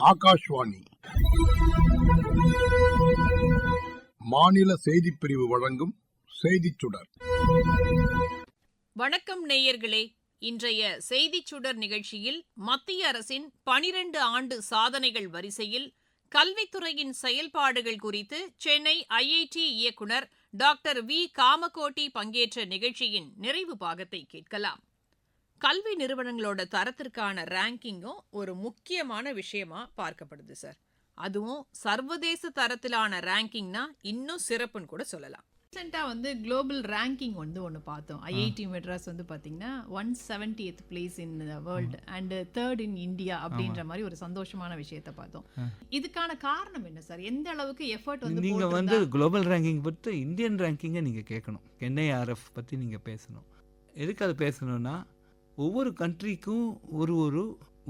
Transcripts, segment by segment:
ஆகாஷ்வாணி மாநில செய்திப்பிரிவு வழங்கும் செய்திச் சுடர். வணக்கம் நேயர்களே. இன்றைய செய்திச் சுடர் நிகழ்ச்சியில் மத்திய அரசின் 12 ஆண்டு சாதனைகள் வரிசையில் கல்வித்துறையின் செயல்பாடுகள் குறித்து சென்னை ஐஐடி இயக்குநர் டாக்டர் வி காமகோட்டி பங்கேற்ற நிகழ்ச்சியின் நிறைவு பாகத்தை கேட்கலாம். கல்வி நிறுவனங்களோட தரத்திற்கான ரேங்கிங்கும் ஒரு முக்கியமான விஷயமா பார்க்கப்படுது சார். அதுவும் சர்வதேச தரத்திலான ரேங்கிங்னா இன்னும் சிறப்புன்னு கூட சொல்லலாம். ரீசெண்டாக குளோபல் ரேங்கிங் ஒன்று பார்த்தோம். ஐஐடி மெட்ராஸ் பார்த்தீங்கன்னா 170th place in world and 3rd in India அப்படின்ற மாதிரி ஒரு சந்தோஷமான விஷயத்தை பார்த்தோம். இதுக்கான காரணம் என்ன சார்? எந்த அளவுக்கு எஃபர்ட் நீங்கள் குளோபல் ரேங்கிங் பற்றி இந்தியன் ரேங்கிங்கை நீங்கள் கேட்கணும். NIRF பற்றி நீங்கள் பேசணும். எதுக்கு அதை பேசணும்னா, ஒவ்வொரு கண்ட்ரிக்கும்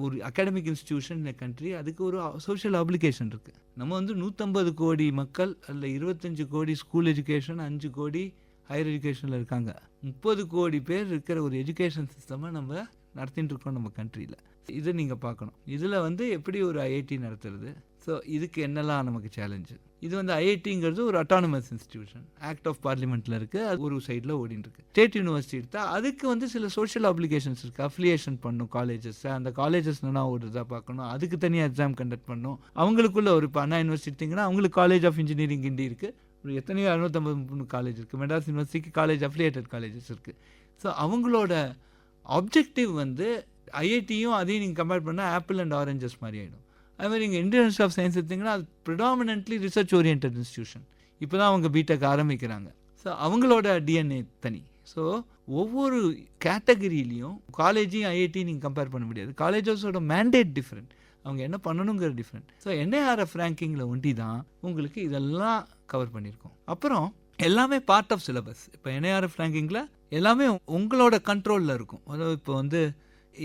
ஒரு அகாடமிக் இன்ஸ்டிடியூஷன் இந்த கண்ட்ரி, அதுக்கு ஒரு சோஷியல் ஆப்ளிகேஷன் இருக்குது. நம்ம 150 கோடி மக்கள், அதில் 25 கோடி ஸ்கூல் எஜுகேஷன், 5 கோடி ஹையர் எஜுகேஷனில் இருக்காங்க. 30 கோடி பேர் இருக்கிற ஒரு எஜுகேஷன் சிஸ்டமை நம்ம நடத்திட்டு இருக்கோம் நம்ம கண்ட்ரியில். இதை நீங்கள் பார்க்கணும். இதில் எப்படி ஒரு ஐஐடி நடத்துறது, ஸோ இதுக்கு என்னெல்லாம் நமக்கு சேலஞ்சு. இது ஐஐடிங்கிறது ஒரு அட்டானமஸ் இன்ஸ்டிடியூஷன், ஆக்ட் ஆஃப் பார்லிமெண்ட்டில் இருக்குது. அது ஒரு சைடில் ஓடிட்டுருக்கு. ஸ்டேட் யூனிவர்சிட்டி எடுத்தால் அதுக்கு சில சோஷியல் ஆப்ளிகேஷன்ஸ் இருக்குது. அஃபிலியேஷன் பண்ணும் காலேஜஸ், அந்த காலேஜஸ் என்ன ஓடுறதா பார்க்கணும், அதுக்கு தனியாக எக்ஸாம் கண்டக்ட் பண்ணணும். அவங்களுக்குள்ள ஒரு இப்போ அண்ணா யூனிவர்சிட்டிங்கன்னா அவங்களுக்கு காலேஜ் ஆஃப் இன்ஜினியரிங் கிண்டி இருக்குது. ஒரு எத்தனையோ 653 காலேஜ் இருக்குது. மெட்ராஸ் யூனிவர்சிட்டிக்கு காலேஜ் அஃபிலியேட்டட் காலேஜஸ் இருக்குது. ஸோ அவங்களோட ஆப்ஜெக்டிவ் ஐஐடியும் அதையும் நீங்கள் கம்பேர் பண்ணால் ஆப்பிள் அண்ட் ஆரஞ்சஸ் மாதிரி ஆகிடும். அதுமாதிரி இங்கே இந்தியன் இன்ஸ்டியூட் ஆஃப் சயின்ஸ் எடுத்திங்கன்னா அது ப்ரிடாமினன்ட்லி ரிசர்ச் ஓரியன்ட் இன்ஸ்டியூஷன். இப்போ தான் அவங்க பிடெக் ஆரம்பிக்கிறாங்க. ஸோ அவங்களோட டிஎன்ஏ தனி. ஸோ ஒவ்வொரு கேட்டகரியிலையும் காலேஜையும் ஐஐடியும் நீங்கள் கம்பேர் பண்ண முடியாது. காலேஜஸோட மேண்டேட் டிஃப்ரெண்ட், அவங்க என்ன பண்ணணுங்கிற டிஃப்ரெண்ட். ஸோ NIRF ரேங்கிங்கில் ஒண்டி தான் உங்களுக்கு இதெல்லாம் கவர் பண்ணியிருக்கோம். அப்புறம் எல்லாமே பார்ட் ஆஃப் சிலபஸ். இப்போ NIRF ரேங்கிங்கில் எல்லாமே உங்களோட கண்ட்ரோலில் இருக்கும். அதாவது இப்போ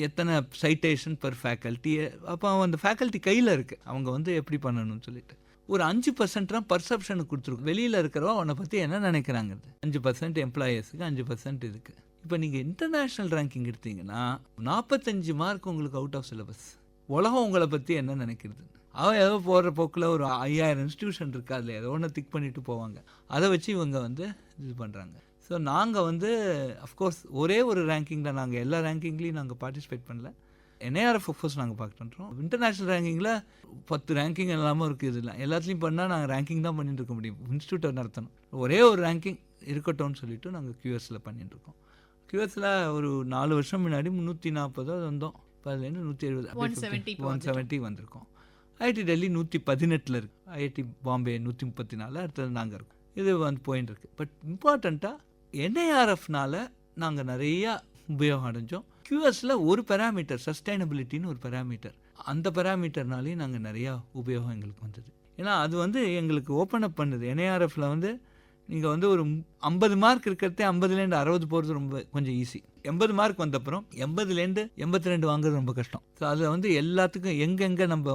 எத்தனை சைட்டேஷன் பர் ஃபேக்கல்ட்டி, அப்போ அந்த ஃபேக்கல்ட்டி கையில் இருக்குது. அவங்க எப்படி பண்ணணும்னு சொல்லிட்டு ஒரு 5% தான் பர்செப்ஷனுக்கு கொடுத்துருக்கும். வெளியில் இருக்கிறவா அவனை பற்றி என்ன நினைக்கிறாங்கிறது. 5% எம்ப்ளாயர்ஸுக்கு, 5% இருக்குது. இப்போ நீங்கள் இன்டர்நேஷ்னல் ரேங்கிங் எடுத்தீங்கன்னா 45 மார்க் உங்களுக்கு அவுட் ஆஃப் சிலபஸ். உலகம் உங்களை பற்றி என்ன நினைக்கிறது. அவன் ஏதோ போகிற போக்கில் ஒரு 5000 இன்ஸ்டியூஷன் இருக்குது, அதில் ஏதோ ஒன்று திக் பண்ணிட்டு போவாங்க. அதை வச்சு இவங்க இது பண்ணுறாங்க. ஸோ நாங்கள் அஃப்கோர்ஸ் ஒரே ஒரு ரேங்கிங்கில் நாங்கள் எல்லா ரேங்கிங்லேயும் நாங்கள் பார்ட்டிசிபேட் பண்ணல. NIRF அஃப்கோர்ஸ் நாங்கள் பார்க்குறோம். இன்டர்நேஷ்னல் ரேங்கிங்கில் 10 ரேங்கிங் எல்லாமே இருக்குது. இல்லை எல்லாத்துலேயும் பண்ணால் நாங்கள் ரேங்கிங் தான் பண்ணிட்டு இருக்க முடியும். இன்ஸ்டியூட்டை நடத்தணும். ஒரே ஒரு ரேங்கிங் இருக்கட்டும்னு சொல்லிட்டு நாங்கள் QSல பண்ணிட்டுருக்கோம். QSல ஒரு 4 வருஷம் முன்னாடி 340 வந்தோம். இப்போ அதுலேருந்து 170 வந்திருக்கோம். ஐஐடி டெல்லி 118 இருக்குது. ஐஐடி பாம்பே 134, அடுத்தது நாங்கள் இருக்கோம். இது போயின்னு இருக்குது. பட் இம்பார்ட்டண்ட்டாக NIRFனால நாங்கள் நிறையா உபயோகம் அடைஞ்சோம். QSல ஒரு பேராமீட்டர், சஸ்டைனபிலிட்டின்னு ஒரு பேராமீட்டர், அந்த பேராமீட்டர்னாலேயும் நாங்கள் நிறையா உபயோகம் எங்களுக்கு வந்தது. ஏன்னா அது எங்களுக்கு ஓப்பன் அப் பண்ணுது. NIRFல நீங்கள் ஒரு 50 மார்க் இருக்கிறதே 50லேருந்து 60 போகிறது ரொம்ப கொஞ்சம் ஈஸி. 80 மார்க் வந்தப்புறம் 80லேருந்து 82 வாங்குறது ரொம்ப கஷ்டம். ஸோ அதில் எல்லாத்துக்கும் எங்கெங்கே நம்ம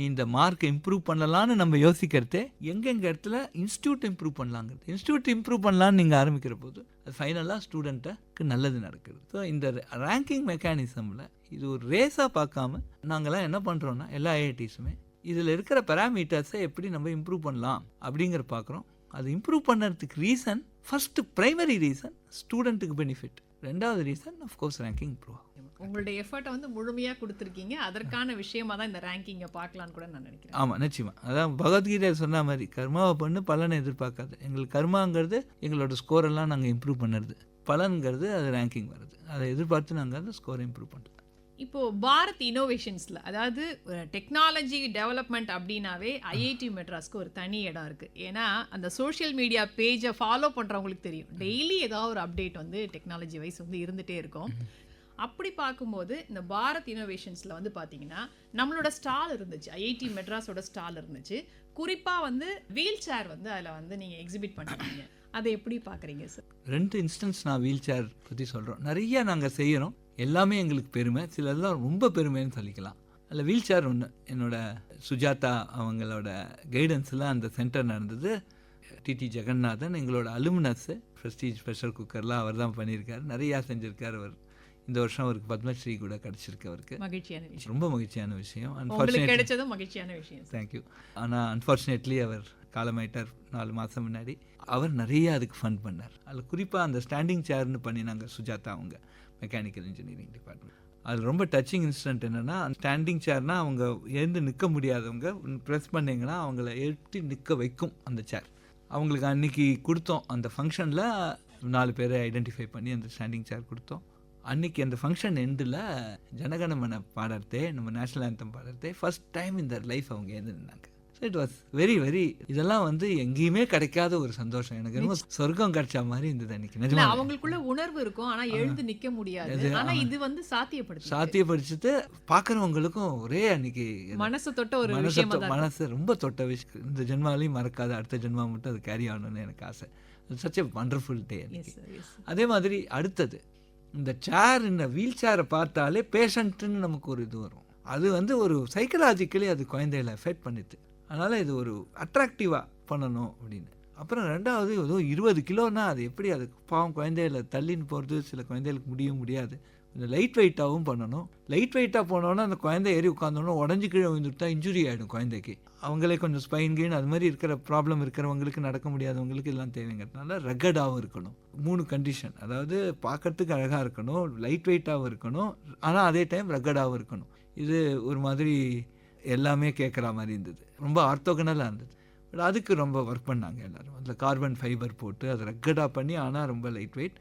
இந்த மார்க்கை இம்ப்ரூவ் பண்ணலான்னு நம்ம யோசிக்கிறதே எங்கெங்கே இடத்துல இன்ஸ்டியூட் இம்ப்ரூவ் பண்ணலாங்கிறது. இன்ஸ்டியூட் இம்ப்ரூவ் பண்ணலான்னு நீங்கள் ஆரம்பிக்கிற போது அது ஃபைனலாக ஸ்டூடெண்ட்டுக்கு நல்லது நடக்குது. ஸோ இந்த ரேங்கிங் மெக்கானிசமில் இது ஒரு ரேஸாக பார்க்காம நாங்கள்லாம் என்ன பண்ணுறோன்னா, எல்லா ஐஐடிஸுமே இதில் இருக்கிற பேராமீட்டர்ஸை எப்படி நம்ம இம்ப்ரூவ் பண்ணலாம் அப்படிங்கிற பார்க்குறோம். அது இம்ப்ரூவ் பண்ணுறதுக்கு ரீசன், ஃபஸ்ட்டு ப்ரைமரி ரீசன் ஸ்டூடெண்ட்டுக்கு பெனிஃபிட், ரெண்டாவது ரீசன் ஆஃப்கோர்ஸ் ரேங்கிங் இம்ப்ரூவ் ஆகும். உங்களுடைய எஃபர்ட்டை முழுமையாக கொடுத்துருக்கீங்க. அதற்கான விஷயமா தான் இந்த ரேங்கிங்கை பார்க்கலான்னு கூட நான் நினைக்கிறேன். ஆமாம், நிச்சயமாக. அதான் பகவத்கீதை சொன்ன மாதிரி கர்மாவை பண்ணு, பலனை எதிர்பார்க்காது. எங்களுக்கு கர்மாங்கிறது எங்களோட ஸ்கோரெல்லாம் நாங்கள் இம்ப்ரூவ் பண்ணுறது, பலன்கிறது அது ரேங்கிங் வருது. அதை எதிர்பார்த்து நாங்கள் அந்த ஸ்கோரை இம்ப்ரூவ் பண்ணுறோம். இப்போது பாரத் இனோவேஷன்ஸில், அதாவது டெக்னாலஜி டெவலப்மெண்ட் அப்படின்னாவே ஐஐடி மெட்ராஸ்க்கு ஒரு தனி இடம் இருக்குது. ஏன்னா அந்த சோஷியல் மீடியா பேஜை ஃபாலோ பண்ணுறவங்களுக்கு தெரியும், டெய்லி ஏதாவது ஒரு அப்டேட் டெக்னாலஜி வைஸ் இருந்துகிட்டே இருக்கும். அப்படி பார்க்கும்போது இந்த பாரத் இனோவேஷன்ஸில் பார்த்தீங்கன்னா நம்மளோட ஸ்டால் இருந்துச்சு, ஐஐடி மெட்ராஸோட ஸ்டால் இருந்துச்சு. குறிப்பாக வீல் சேர் அதில் நீங்கள் எக்ஸிபிட் பண்ணுறீங்க. அதை எப்படி பார்க்குறீங்க சார்? 2 இன்ஸ்டன்ஸ் நான் வீல் சேர் பற்றி சொல்கிறோம். நிறையா நாங்கள் செய்கிறோம், எல்லாமே எங்களுக்கு பெருமை, சிலதெல்லாம் ரொம்ப பெருமைன்னு சொல்லிக்கலாம். அதில் வீல் சேர் ஒன்று, என்னோட சுஜாதா அவங்களோட கைடன்ஸில் அந்த சென்டர் நடந்தது. டிடி ஜெகநாதன் எங்களோட அலுமினஸ்ஸு, ப்ரெஸ்டீஜ் ப்ரெஷர் குக்கர்லாம் அவர் தான் பண்ணியிருக்காரு, நிறையா செஞ்சுருக்கார் அவர். இந்த வருஷம் அவருக்கு பத்மஸ்ரீ கூட கிடச்சிருக்கு. அவருக்கு மகிழ்ச்சியான விஷயம். ரொம்ப மகிழ்ச்சியான விஷயம். உங்களுக்கு அன்ஃபார்ச்சுனேட்லி கிடைச்சதும் மகிழ்ச்சியான விஷயம். தேங்க்யூ. ஆனால் அன்ஃபார்ச்சுனேட்லி அவர் காலமாயிட்டார் 4 மாதம் முன்னாடி. அவர் நிறைய அதுக்கு ஃபண்ட் பண்ணார். அதில் குறிப்பாக அந்த ஸ்டாண்டிங் சேர்னு பண்ணினாங்க சுஜாதா, அவங்க மெக்கானிக்கல் இன்ஜினியரிங் டிபார்ட்மெண்ட். அது ரொம்ப டச்சிங் இன்சிடென்ட் என்னென்னா, ஸ்டாண்டிங் சேர்னால் அவங்க எழுந்து நிற்க முடியாதவங்க ப்ரெஸ் பண்ணிங்கன்னா அவங்கள எழுப்பி நிற்க வைக்கும் அந்த சேர். அவங்களுக்கு அன்றைக்கி கொடுத்தோம். அந்த ஃபங்க்ஷனில் 4 பேரை ஐடென்டிஃபை பண்ணி அந்த ஸ்டாண்டிங் சேர் கொடுத்தோம். அன்றைக்கி அந்த ஃபங்க்ஷன் எண்டில் ஜனகணமன பாடுறதே, நம்ம நேஷ்னல் ஆந்தம் பாடுறதே ஃபர்ஸ்ட் டைம் இந்த லைஃப் அவங்க எழுந்து நின்னாங்க. So it was very very, இதெல்லாம் வந்து எங்கேயுமே கிடைக்காத ஒரு சந்தோஷம். எனக்கு ரொம்ப சொர்க்கம் கிடைச்ச மாதிரி இருந்தது அன்றைக்கி. நிஜமா அவங்களுக்குள்ள உணர்வு இருக்கும், ஆனால் எழுந்து நிற்க முடியாது. ஆனால் இது வந்து சாத்தியப்படுத்திட்டு பார்க்குறவங்களுக்கும் ஒரே அன்றைக்கி மனசு தொட்ட ஒரு விஷயம், மனசு ரொம்ப தொட்ட விஷயம். இந்த ஜென்மாலையும் மறக்காது, அடுத்த ஜென்மா மட்டும் அது கேரி ஆகணும்னு எனக்கு ஆசை. சச் எ வண்டர்ஃபுல் டே. அதே மாதிரி அடுத்தது இந்த சேர், இந்த வீல் சேரை பார்த்தாலே பேஷண்ட்டுன்னு நமக்கு ஒரு இது வரும். அது வந்து ஒரு சைக்கலாஜிக்கலி அது குழந்தைகளை எஃபெக்ட் பண்ணிது. அதனால் இது ஒரு அட்ராக்டிவாக பண்ணணும் அப்படின்னு. அப்புறம் ரெண்டாவது ஏதோ 20 கிலோன்னா அது எப்படி, அது பாவம் குழந்தைகளை தள்ளின்னு போகிறது சில குழந்தைகளுக்கு முடியாது. கொஞ்சம் லைட் வெயிட்டாகவும் பண்ணணும். லைட் வெயிட்டாக போனோன்னா அந்த குழந்தை ஏறி உட்காந்தோன்னா உடஞ்சி கீழே விழுந்துட்டா இன்ஜுரி ஆகிடும் குழந்தைக்கு. அவங்களே கொஞ்சம் ஸ்பைன் கெயின் அது மாதிரி இருக்கிற ப்ராப்ளம் இருக்கிறவங்களுக்கு, நடக்க முடியாதவங்களுக்கு எல்லாம் தேவைங்கிறதுனால ரகடாகவும் இருக்கணும். 3 கண்டிஷன். அதாவது பார்க்கறதுக்கு அழகாக இருக்கணும், லைட் வெயிட்டாகவும் இருக்கணும், ஆனால் அதே டைம் ரகடாகவும் இருக்கணும். இது ஒரு மாதிரி எல்லாமே கேட்குற மாதிரி இருந்தது. ரொம்ப ஆர்த்தோகனலாக இருந்தது. பட் அதுக்கு ரொம்ப ஒர்க் பண்ணாங்க எல்லோரும். அதில் கார்பன் ஃபைபர் போட்டு அதை ரக்கடாக பண்ணி, ஆனால் ரொம்ப லைட் வெயிட்,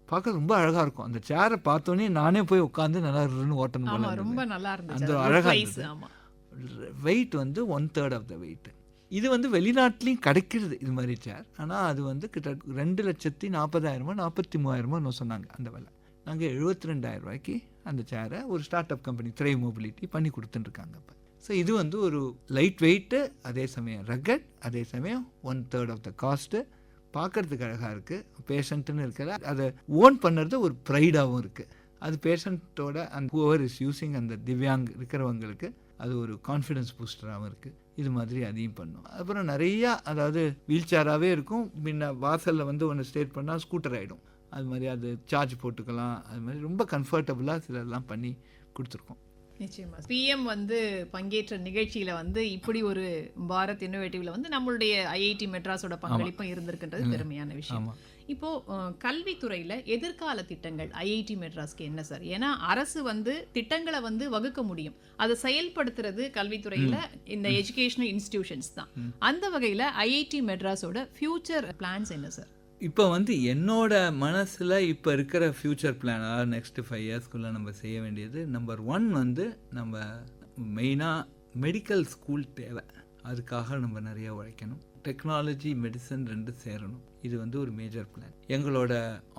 பார்க்க ரொம்ப அழகாக இருக்கும். அந்த சேரை பார்த்தோன்னே நானே போய் உட்காந்து நல்லா ஓட்டணும் போல. ரொம்ப நல்லா இருந்துச்சு. அந்த அழகாக இருந்தது. வெயிட் வந்து 1/3 ஆஃப் த வெயிட். இது வந்து வெளிநாட்டிலையும் கிடைக்கிறது இது மாதிரி சேர். ஆனால் அது வந்து கிட்ட 2,40,000 43,000 சொன்னாங்க அந்த விலை. நாங்கள் 72,000 ரூபாய்க்கு அந்த சேரை ஒரு start up company thrive mobility பண்ணி கொடுத்துட்டுருக்காங்க இப்போ. ஸோ இது வந்து ஒரு லைட் வெயிட்டு, அதே சமயம் ரகட், அதே சமயம் 1/3 ஆஃப் த காஸ்ட்டு, பார்க்குறதுக்கு அழகாக இருக்குது. பேஷண்ட்டுன்னு இருக்கிற அதை ஓன் பண்ணுறது ஒரு ப்ரைடாகவும் இருக்குது. அது பேஷண்ட்டோட அந்த ஹூவர் இஸ் யூஸிங் அந்த திவ்யாங் இருக்கிறவங்களுக்கு அது ஒரு கான்ஃபிடென்ஸ் பூஸ்டராகவும் இருக்குது. இது மாதிரி அதையும் பண்ணும். அப்புறம் நிறையா, அதாவது வீல் சேராகவே இருக்கும். முன்ன வாசலில் வந்து ஒன்று ஸ்டேட் பண்ணால் ஸ்கூட்டர் ஆகிடும். அது மாதிரி அது சார்ஜ் போட்டுக்கலாம். அது மாதிரி ரொம்ப கம்ஃபர்டபுளாக சிலர்லாம் பண்ணி கொடுத்துருக்கோம். நிச்சயமா பிஎம் வந்து பங்கேற்ற நிகழ்ச்சியில் வந்து இப்படி ஒரு பாரத் இன்னோவேட்டிவ்ல வந்து நம்மளுடைய ஐஐடி மெட்ராஸோட பங்களிப்பும் இருந்திருக்கின்றது பெருமையான விஷயம். இப்போ கல்வித்துறையில் எதிர்கால திட்டங்கள் ஐஐடி மெட்ராஸ்க்கு என்ன சார்? ஏன்னா அரசு வந்து திட்டங்களை வந்து வகுக்க முடியும், அதை செயல்படுத்துறது கல்வித்துறையில் இந்த எஜுகேஷனல் இன்ஸ்டிடியூஷன்ஸ் தான். அந்த வகையில் ஐஐடி மெட்ராஸோட ஃபியூச்சர் பிளான்ஸ் என்ன சார்? இப்போ வந்து என்னோட மனசில் இப்போ இருக்கிற ஃப்யூச்சர் பிளான், அதாவது நெக்ஸ்ட்டு 5 இயர்ஸ்க்குள்ளே நம்ம செய்ய வேண்டியது, நம்பர் 1 வந்து நம்ம மெயினாக மெடிக்கல் ஸ்கூல் தேவை. அதுக்காக நம்ம நிறைய உழைக்கணும். டெக்னாலஜி, மெடிசன் 2 சேரணும். இது வந்து ஒரு மேஜர் பிளான். எங்களோட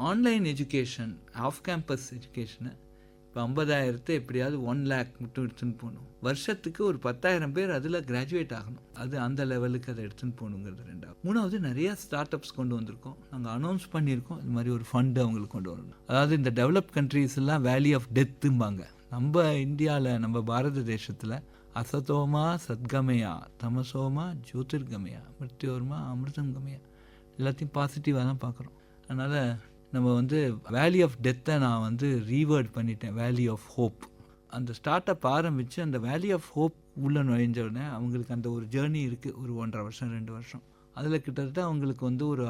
ஆன்லைன் எஜுகேஷன், ஆஃப் கேம்பஸ் எஜுகேஷனை இப்போ 50,000 எப்படியாவது 1 lakh மட்டும் எடுத்துன்னு போகணும். வருஷத்துக்கு ஒரு 10,000 பேர் அதில் கிராஜுவேட் ஆகணும். அது அந்த லெவலுக்கு அதை எடுத்துன்னு போகணுங்கிறது 2வது. 3வது, நிறையா ஸ்டார்ட் அப்ஸ் கொண்டு வந்திருக்கோம். நாங்கள் அனௌன்ஸ் பண்ணியிருக்கோம் இது மாதிரி ஒரு ஃபண்டு அவங்களுக்கு கொண்டு வரணும். அதாவது இந்த டெவலப் கண்ட்ரீஸ் எல்லாம் வேலி ஆஃப் டெத்தும்பாங்க. நம்ம இந்தியாவில், நம்ம பாரத தேசத்தில் அசதோமா சத்கமயா, தமசோமா ஜோதிர்கமயா, மிருத்யோர்மா அமிர்தம் கமயா, எல்லாத்தையும் பாசிட்டிவாக தான் பார்க்குறோம். அதனால் நம்ம வந்து வேலி ஆஃப் டெத்தை நான் வந்து ரீவேர்ட் பண்ணிட்டேன், வேலி ஆஃப் ஹோப். அந்த ஸ்டார்ட் அப் ஆரம்பித்து அந்த வேலி ஆஃப் ஹோப் உள்ளே நுழைஞ்ச உடனே அவங்களுக்கு அந்த ஒரு ஜேர்னி இருக்குது. ஒரு 1.5 வருஷம் 2 வருஷம். அதில் கிட்டத்தட்ட அவங்களுக்கு வந்து ஒரு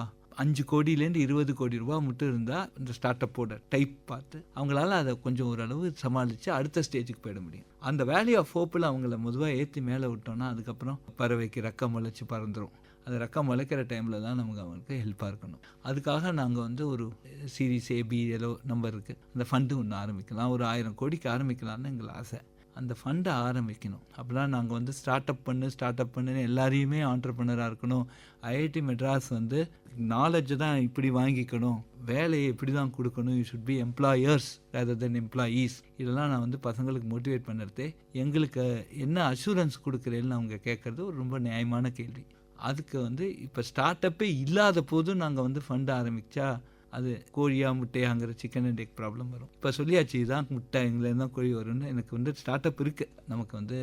5 கோடியிலேருந்து 20 கோடி ரூபா மட்டும் இருந்தால் இந்த ஸ்டார்ட் அப்போட டைப் பார்த்து அவங்களால அதை கொஞ்சம் ஓரளவு சமாளித்து அடுத்த ஸ்டேஜுக்கு போயிட முடியும். அந்த வேலி ஆஃப் ஹோப்பில் அவங்கள பொதுவாக ஏற்றி மேலே விட்டோன்னா அதுக்கப்புறம் பறவைக்கு ரெக்கம் முளைச்சி பறந்துடும். அது ரெக்கம் முளைக்கிற டைமில் தான் நமக்கு அவங்களுக்கு ஹெல்ப்பாக இருக்கணும். அதுக்காக நாங்கள் வந்து ஒரு சீரீஸ் ஏபி ஏதோ நம்பர் இருக்குது, அந்த ஃபண்டு ஒன்று ஆரம்பிக்கலாம். ஒரு 1000 கோடிக்கு ஆரம்பிக்கலான்னு எங்கள் ஆசை. அந்த ஃபண்டை ஆரம்பிக்கணும். அப்போலாம் நாங்கள் வந்து ஸ்டார்ட் அப் பண்ணுன்னு எல்லாரையுமே ஆண்டர்ப்ரனராக இருக்கணும். ஐஐடி மெட்ராஸ் வந்து நாலேஜை தான் இப்படி வாங்கிக்கணும், வேலையை இப்படி தான் கொடுக்கணும், you should be employers rather then employees. இதெல்லாம் நான் வந்து பசங்களுக்கு மோட்டிவேட் பண்ணுறதே, எங்களுக்கு என்ன அஷூரன்ஸ் கொடுக்குறேன்னு அவங்க கேட்குறது ஒரு ரொம்ப நியாயமான கேள்வி. அதுக்கு வந்து இப்போ ஸ்டார்ட் அப்பே இல்லாத போதும் நாங்கள் வந்து ஃபண்டு ஆரம்பித்தா அது கோழியா முட்டையாங்கிற சிக்கன் அண்ட் எக் ப்ராப்ளம் வரும். இப்போ சொல்லியாச்சு இதான் முட்டை எங்கேருந்து தான் கோழி வரும்னு. எனக்கு வந்து ஸ்டார்ட் அப் இருக்குது, நமக்கு வந்து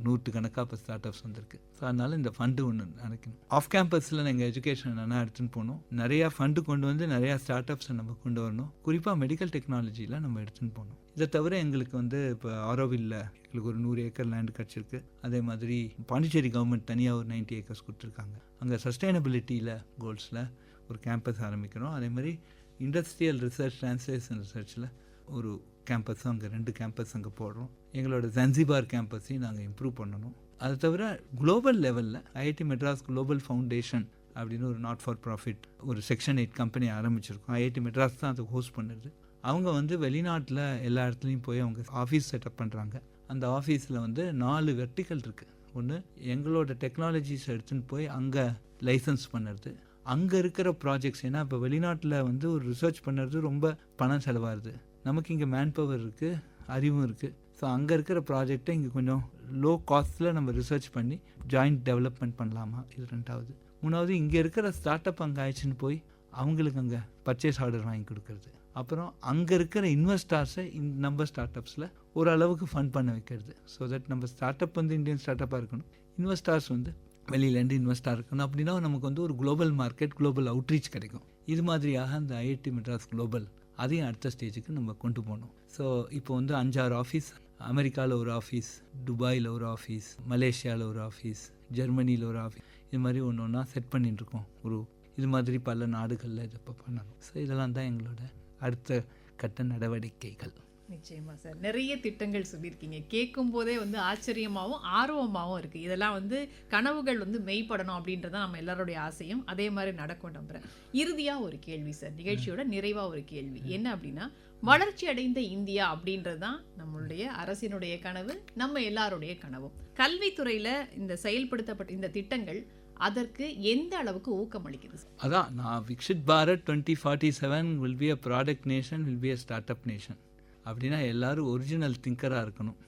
100 கணக்காக இப்போ ஸ்டார்ட் அப்ஸ் வந்துருக்கு. ஸோ அதனால் இந்த ஃபண்டு ஒன்று நினைக்கணும். ஆஃப் கேம்பஸில் நாங்கள் எஜுகேஷன் என்னென்னா எடுத்துன்னு போகணும். நிறையா ஃபண்டு கொண்டு வந்து நிறையா ஸ்டார்ட் அப்ஸை நம்ம கொண்டு வரணும். குறிப்பாக மெடிக்கல் டெக்னாலஜியில் நம்ம எடுத்துன்னு போகணும். இதை தவிர எங்களுக்கு வந்து இப்போ ஆரோவில்ல எங்களுக்கு ஒரு 100 ஏக்கர் லேண்டு கிடச்சிருக்கு. அதே மாதிரி பாண்டிச்சேரி கவர்மெண்ட் தனியாக ஒரு 90 ஏக்கர்ஸ் கொடுத்துருக்காங்க. அங்கே சஸ்டைனபிலிட்டியில் கோல்ஸில் ஒரு கேம்பஸ் ஆரம்பிக்கிறோம். அதே மாதிரி இண்டஸ்ட்ரியல் ரிசர்ச் ட்ரான்ஸ்லேஷன் ரிசர்ச்சில் ஒரு கேம்பஸும் அங்கே 2 கேம்பஸ் அங்கே போடுறோம். எங்களோட ஜன்சிபார் கேம்பஸையும் நாங்கள் இம்ப்ரூவ் பண்ணணும். அதை தவிர குளோபல் லெவலில் ஐஐடி மெட்ராஸ் குளோபல் ஃபவுண்டேஷன் அப்படின்னு ஒரு நாட் ஃபார் ப்ராஃபிட் ஒரு செக்ஷன் 8 கம்பெனி ஆரம்பிச்சிருக்கோம். ஐஐடி மெட்ராஸ் தான் அதை ஹோஸ்ட் பண்ணுறது. அவங்க வந்து வெளிநாட்டில் எல்லா இடத்துலையும் போய் அவங்க ஆஃபீஸ் செட்டப் பண்ணுறாங்க. அந்த ஆஃபீஸில் வந்து 4 வெர்டிக்கல் இருக்குது. ஒன்று எங்களோட டெக்னாலஜிஸ் எடுத்துன்னு போய் அங்கே லைசன்ஸ் பண்ணுறது, அங்கே இருக்கிற ப்ராஜெக்ட்ஸ். ஏன்னா இப்போ வெளிநாட்டில் வந்து ஒரு ரிசர்ச் பண்ணுறது ரொம்ப பணம் செலவாகுது. நமக்கு இங்கே மேன் பவர் இருக்குது, அறிவும் இருக்குது. ஸோ அங்கே இருக்கிற ப்ராஜெக்டை இங்கே கொஞ்சம் லோ காஸ்ட்டில் நம்ம ரிசர்ச் பண்ணி ஜாயிண்ட் டெவலப்மெண்ட் பண்ணலாமா, இது 2வது. 3வது இங்கே இருக்கிற ஸ்டார்ட் அப் அங்கே ஆயிடுச்சுன்னு போய் அவங்களுக்கு அங்கே பர்ச்சேஸ் ஆர்டர் வாங்கி கொடுக்கறது. அப்புறம் அங்கே இருக்கிற இன்வெஸ்டார்ஸை நம்ம ஸ்டார்ட் அப்ஸில் ஓரளவுக்கு ஃபண்ட் பண்ண வைக்கிறது. ஸோ தட் நம்ம ஸ்டார்ட் அப் வந்து இந்தியன் ஸ்டார்ட் அப்பாக இருக்கணும், இன்வெஸ்டார்ஸ் வந்து வெளியிலேருந்து இன்வெஸ்டாக இருக்கணும். அப்படின்னா நமக்கு வந்து ஒரு குளோபல் மார்க்கெட், குளோபல் அவுட்ரீச் கிடைக்கும். இது மாதிரியாக அந்த ஐஐடி மெட்ராஸ் குளோபல் அதையும் அடுத்த ஸ்டேஜுக்கு நம்ம கொண்டு போகணும். ஸோ இப்போ வந்து 5-6 ஆஃபீஸ், அமெரிக்காவில் ஒரு ஆஃபீஸ், துபாயில் ஒரு ஆஃபீஸ், மலேசியாவில் ஒரு ஆஃபீஸ், ஜெர்மனியில் ஒரு ஆஃபீஸ், இது மாதிரி ஒன்று ஒன்றா செட் பண்ணிட்டு இருக்கோம். இது மாதிரி பல நாடுகளில் இதை இப்போ பண்ணணும். ஸோ இதெல்லாம் தான் எங்களோட அடுத்த கட்ட நடவடிக்கைகள். நிச்சயமா சார், நிறைய திட்டங்கள் சொல்லியிருக்கீங்க. கேட்கும் போதே வந்து ஆச்சரியமாகவும் ஆர்வமாகவும் இருக்குது. இதெல்லாம் வந்து கனவுகள் வந்து மெய்ப்படணும் அப்படின்றதான் நம்ம எல்லாருடைய ஆசையும். அதே மாதிரி நடக்கும் நம்புறேன். இறுதியாக ஒரு கேள்வி சார், நிகழ்ச்சியோட நிறைவாக ஒரு கேள்வி என்ன அப்படின்னா, வளர்ச்சி அடைந்த இந்தியா அப்படின்றது தான் நம்மளுடைய அரசினுடைய கனவு, நம்ம எல்லாருடைய கனவும். கல்வித்துறையில் இந்த செயல்படுத்தப்பட்ட இந்த திட்டங்கள் அதற்கு எந்த அளவுக்கு ஊக்கம் அளிக்குது? அதான் நான் Viksit Bharat 2047 will be a product nation, will be a start up nation. அப்படின்னா எல்லோரும் ஒரிஜினல் திங்கராக இருக்கணும்.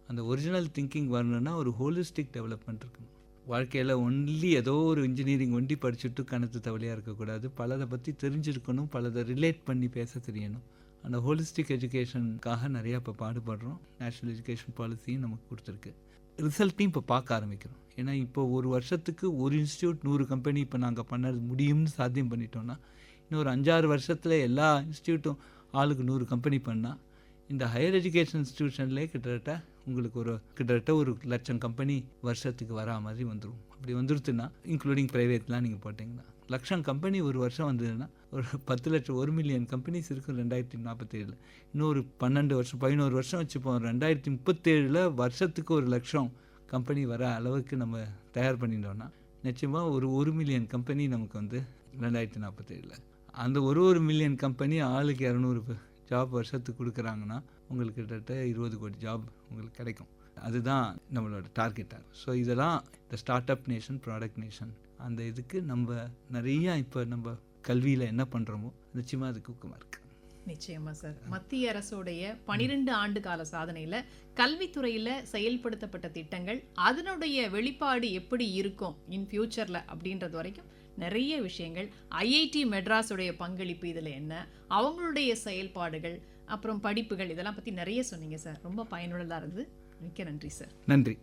அந்த ஒரிஜினல் திங்கிங் வரணுன்னா ஒரு ஹோலிஸ்டிக் டெவலப்மெண்ட் இருக்கணும். வாழ்க்கையில் ஒன்லி ஏதோ ஒரு இன்ஜினியரிங் ஒண்டி படிச்சுட்டு கணத்து தவளையாக இருக்கக்கூடாது. பலதை பற்றி தெரிஞ்சிருக்கணும், பலதை ரிலேட் பண்ணி பேச தெரியணும். அந்த ஹோலிஸ்டிக் எஜுகேஷனுக்காக நிறையா இப்போ பாடுபடுறோம். நேஷ்னல் எஜுகேஷன் பாலிசியும் நமக்கு கொடுத்துருக்கு. ரிசல்ட்டையும் இப்போ பார்க்க ஆரம்பிக்கிறோம். ஏன்னா இப்போ ஒரு வருஷத்துக்கு ஒரு இன்ஸ்டியூட் 100 கம்பெனி இப்போ நாங்கள் பண்ணது முடியும்னு சாத்தியம் பண்ணிட்டோம்னா, இன்னும் ஒரு 5-6 வருஷத்தில் எல்லா இன்ஸ்டியூட்டும் ஆளுக்கு 100 கம்பெனி பண்ணால் இந்த ஹையர் எஜுகேஷன் இன்ஸ்டியூஷன்லேயே கிட்டத்தட்ட ஒரு 1,00,000 கம்பெனி வருஷத்துக்கு வரா மாதிரி வந்துடும். அப்படி வந்துடுதுன்னா இன்க்ளூடிங் ப்ரைவேட்லாம் நீங்கள் போட்டிங்கன்னா 1,00,000 கம்பெனி ஒரு வருஷம் வந்ததுன்னா ஒரு 10 லட்சம் 1 மில்லியன் கம்பெனிஸ் இருக்கும் 2047. இன்னொரு 11 வருஷம் வச்சுப்போம். 2037 வருஷத்துக்கு 1,00,000 கம்பெனி வர அளவுக்கு நம்ம தயார் பண்ணிட்டோம்னா நிச்சயமாக ஒரு 1 மில்லியன் கம்பெனி நமக்கு வந்து 2047. அந்த ஒரு மில்லியன் கம்பெனி ஆளுக்கு 200 ஜாப் வருஷத்துக்கு கொடுக்குறாங்கன்னா உங்களுக்கு கிட்டத்தட்ட 20 கோடி ஜாப் உங்களுக்கு கிடைக்கும். அதுதான் நம்மளோட டார்கெட்டாக. ஸோ இதெல்லாம் இந்த start up nation, product nation, அந்த இதுக்கு நம்ம நிறையா இப்போ நம்ம கல்வியில் என்ன பண்ணுறோமோ நிச்சயமாக அதுக்கு ஊக்கமாக இருக்குது. நிச்சயமா சார், மத்திய அரசுடைய 12 ஆண்டு கால சாதனையில் கல்வித்துறையில் செயல்படுத்தப்பட்ட திட்டங்கள் அதனுடைய வெளிப்பாடு எப்படி இருக்கும் இன் ஃபியூச்சரில் அப்படின்றது வரைக்கும் நிறைய விஷயங்கள், ஐஐடி மெட்ராஸுடைய பங்களிப்பு இதில் என்ன, அவங்களுடைய செயல்பாடுகள், அப்புறம் படிப்புகள், இதெல்லாம் பற்றி நிறைய சொன்னீங்க சார். ரொம்ப பயனுள்ளதாக இருந்தது. மிக்க நன்றி சார். நன்றி.